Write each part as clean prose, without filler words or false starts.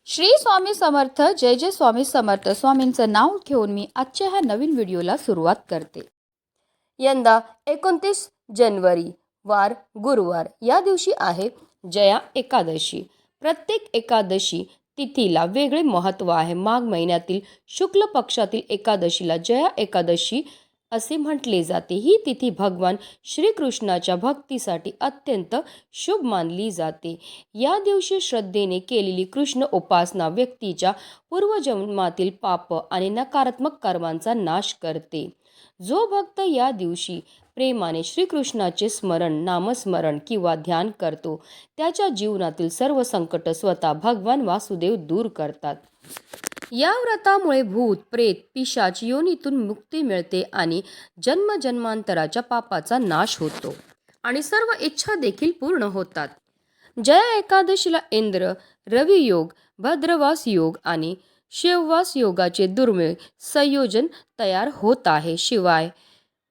श्री स्वामी समर्थ. जय जय स्वामी समर्थ. स्वामींचं नाव घेऊन मी आजच्या ह्या नवीन व्हिडिओला सुरुवात करते. यंदा 29 जानेवारी वार गुरुवार या दिवशी आहे जया एकादशी. प्रत्येक एकादशी तिथीला वेगळे महत्त्व आहे. माघ महिन्यातील शुक्ल पक्षातील एकादशीला जया एकादशी असे म्हटले जाते. ही तिथी भगवान श्रीकृष्णाच्या भक्तीसाठी अत्यंत शुभ मानली जाते. या दिवशी श्रद्धेने केलेली कृष्ण उपासना व्यक्तीच्या पूर्वजन्मातील पाप आणि नकारात्मक कर्मांचा नाश करते. जो भक्त या दिवशी प्रेमाने श्रीकृष्णाचे स्मरण, नामस्मरण किंवा ध्यान करतो, त्याच्या जीवनातील सर्व संकट स्वतः भगवान वासुदेव दूर करतात. या व्रतामुळे भूत, प्रेत, पिशाच योनीतून मुक्ती मिळते आणि जन्मजन्मांतराच्या पापाचा नाश होतो आणि सर्व इच्छा देखील पूर्ण होतात. जया एकादशीला इंद्र, रवी योग, भद्रवास योग आणि शिववास योगाचे दुर्मिळ संयोजन तयार होत आहे. शिवाय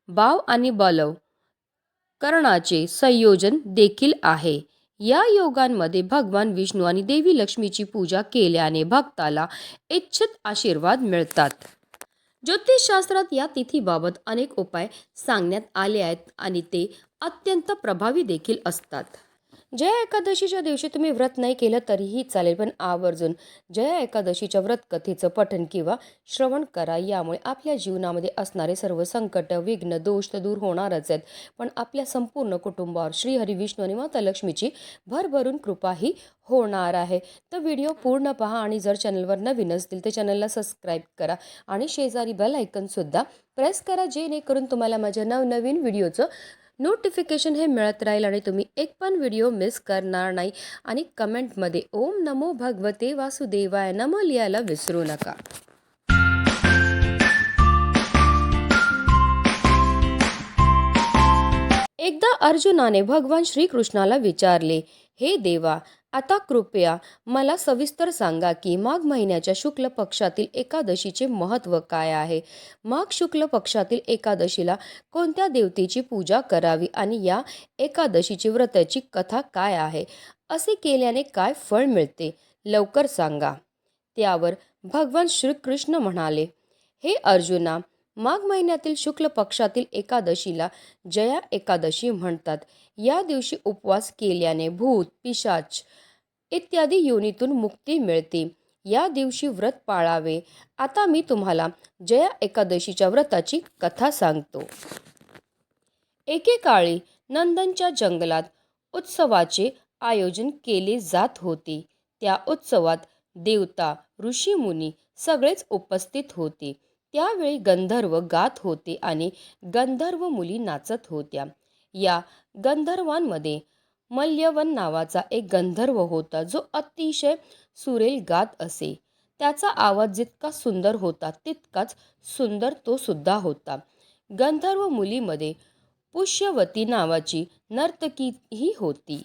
बाव आणि बलव कर्णाचे संयोजन देखील आहे. या योगांमध्ये भगवान विष्णू आणि देवी लक्ष्मीची पूजा केल्याने भक्ताला इच्छित आशीर्वाद मिळतात. ज्योतिषशास्त्रात या तिथीबाबत अनेक उपाय सांगण्यात आले आहेत आणि ते अत्यंत प्रभावी देखील असतात. जया एकादशीच्या दिवशी तुम्ही व्रत नाही केलं तरीही चालेल, पण आवर्जून जया एकादशीच्या व्रत कथेचं पठण किंवा श्रवण करा. यामुळे आपल्या जीवनामध्ये असणारे सर्व संकट, विघ्न, दोष तर दूर होणारच आहेत, पण आपल्या संपूर्ण कुटुंबावर श्री हरी विष्णू आणि माता लक्ष्मीची भरभरून कृपाही होणार आहे. तर व्हिडिओ पूर्ण पहा आणि जर चॅनलवर नवीन असतील तर चॅनलला सबस्क्राईब करा आणि शेजारी बेल आयकॉनसुद्धा प्रेस करा, जेणेकरून तुम्हाला माझ्या नवनवीन व्हिडिओचं नोटिफिकेशन हे मिळत राहील आणि तुम्ही एक पण व्हिडिओ मिस करणार नाही. आणि कमेंटमध्ये ओम नमो भगवते वासुदेवाय नमः लिहायला विसरू नका. एकदा अर्जुनाने भगवान श्रीकृष्णाला विचारले, हे देवा, आता कृपया मला सविस्तर सांगा की माघ महिन्याच्या शुक्ल पक्षातील एकादशीचे महत्त्व काय आहे. माघ शुक्ल पक्षातील एकादशीला कोणत्या देवतेची पूजा करावी आणि या एकादशीची व्रताची कथा काय आहे. असे केल्याने काय फळ मिळते, लवकर सांगा. त्यावर भगवान श्रीकृष्ण म्हणाले, हे अर्जुना, माघ महिन्यातील शुक्ल पक्षातील एकादशीला जया एकादशी म्हणतात. या दिवशी उपवास केल्याने भूत, पिशाच इत्यादी योनीतून मुक्ती मिळते. या दिवशी व्रत पाळावे. आता मी तुम्हाला जया एकादशीच्या व्रताची कथा सांगतो. एकेकाळी नंदनच्या जंगलात उत्सवाचे आयोजन केले जात होते. त्या उत्सवात देवता, ऋषी, मुनी सगळेच उपस्थित होते. त्यावेळी गंधर्व गात होते आणि गंधर्व मुली नाचत होत्या. या गंधर्वांमध्ये मल्यवन नावाचा एक गंधर्व होता, जो अतिशय सुरेल गात असे. त्याचा आवाज जितका सुंदर होता तितकाच सुंदर तो सुद्धा होता. गंधर्व मुलीमध्ये पुष्यवती नावाची नर्तकीही होती.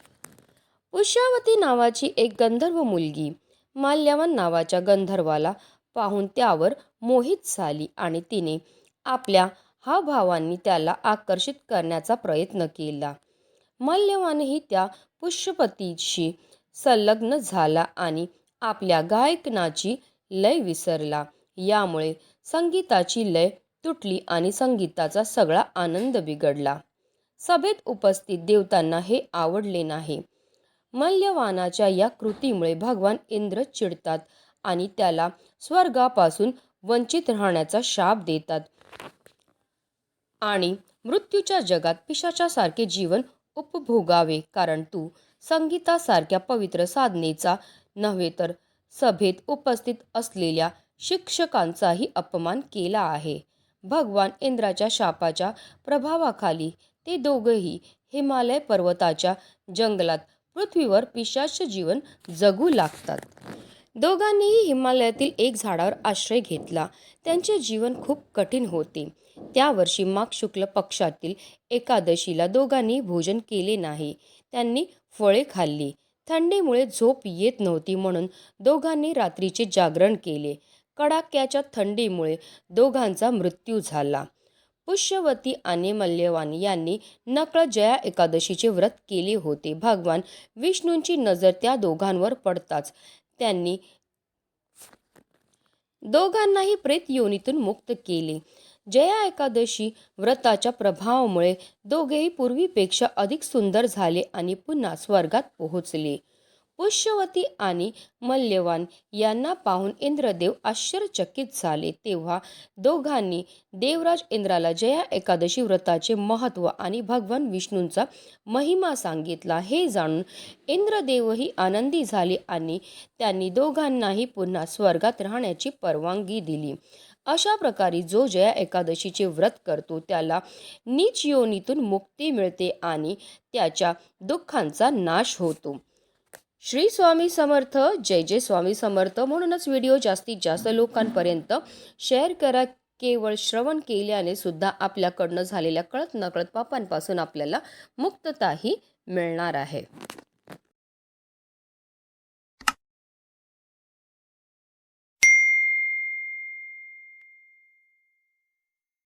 पुष्यवती नावाची एक गंधर्व मुलगी माल्यवन नावाच्या गंधर्वाला पाहून त्यावर मोहित झाली आणि तिने आपल्या हावभावांनी त्याला आकर्षित करण्याचा प्रयत्न केला. मल्यवानही त्या पुष्यवतीशी संलग्न झाला आणि आपल्या गायनाची लय विसरला. यामुळे संगीताची लय तुटली आणि संगीताचा सगळा आनंद बिघडला. सभेत उपस्थित देवतांना हे आवडले नाही. मल्यवानाच्या या कृतीमुळे भगवान इंद्र चिडतात आणि त्याला स्वर्गापासून वंचित राहण्याचा शाप देतात आणि मृत्यूच्या जगात पिशाचासारखे जीवन उपभोगावे, कारण तू संगीतासारख्या पवित्र साधनेचा नव्हे तर सभेत उपस्थित असलेल्या शिक्षकांचाही अपमान केला आहे. भगवान इंद्राच्या शापाच्या प्रभावाखाली ते दोघेही हिमालय पर्वताच्या जंगलात पृथ्वीवर पिशाच जीवन जगू लागतात. दोघांनीही हिमालयातील एक झाडावर आश्रय घेतला. त्यांचे जीवन खूप कठीण होते. त्या वर्षी माघ शुक्ल पक्षातील एकादशीला दोघांनी भोजन केले नाही. त्यांनी फळे खाल्ली. थंडीमुळे झोप येत नव्हती म्हणून दोघांनी रात्रीचे जागरण केले. कडाक्याच्या थंडीमुळे दोघांचा मृत्यू झाला. पुष्यवती आणि मल्यवान यांनी नकळत जया एकादशीचे व्रत केले होते. भगवान विष्णूंची नजर त्या दोघांवर पडताच त्यांनी दोघांनाही प्रेत योनीतून मुक्त केले. जया एकादशी व्रताच्या प्रभावामुळे दोघेही पूर्वीपेक्षा अधिक सुंदर झाले आणि पुन्हा स्वर्गात पोहोचले. पुष्यवती आणि मल्यवान यांना पाहून इंद्रदेव आश्चर्यचकित झाले. तेव्हा दोघांनी देवराज इंद्राला जया एकादशी व्रताचे महत्त्व आणि भगवान विष्णूंचा महिमा सांगितला. हे जाणून इंद्रदेवही आनंदी झाले आणि त्यांनी दोघांनाही पुन्हा स्वर्गात राहण्याची परवानगी दिली. अशा प्रकारे जो जया एकादशीचे व्रत करतो त्याला नीच योनीतून मुक्ती मिळते आणि त्याच्या दुःखांचा नाश होतो. श्री स्वामी समर्थ. जय जय स्वामी समर्थ. म्हणूनच व्हिडिओ जास्तीत जास्त लोकांपर्यंत शेअर करा. केवळ श्रवण केल्याने सुद्धा आपल्याकडनं झालेल्या कळत नकळत पापांपासून आपल्याला मुक्तताही मिळणार आहे.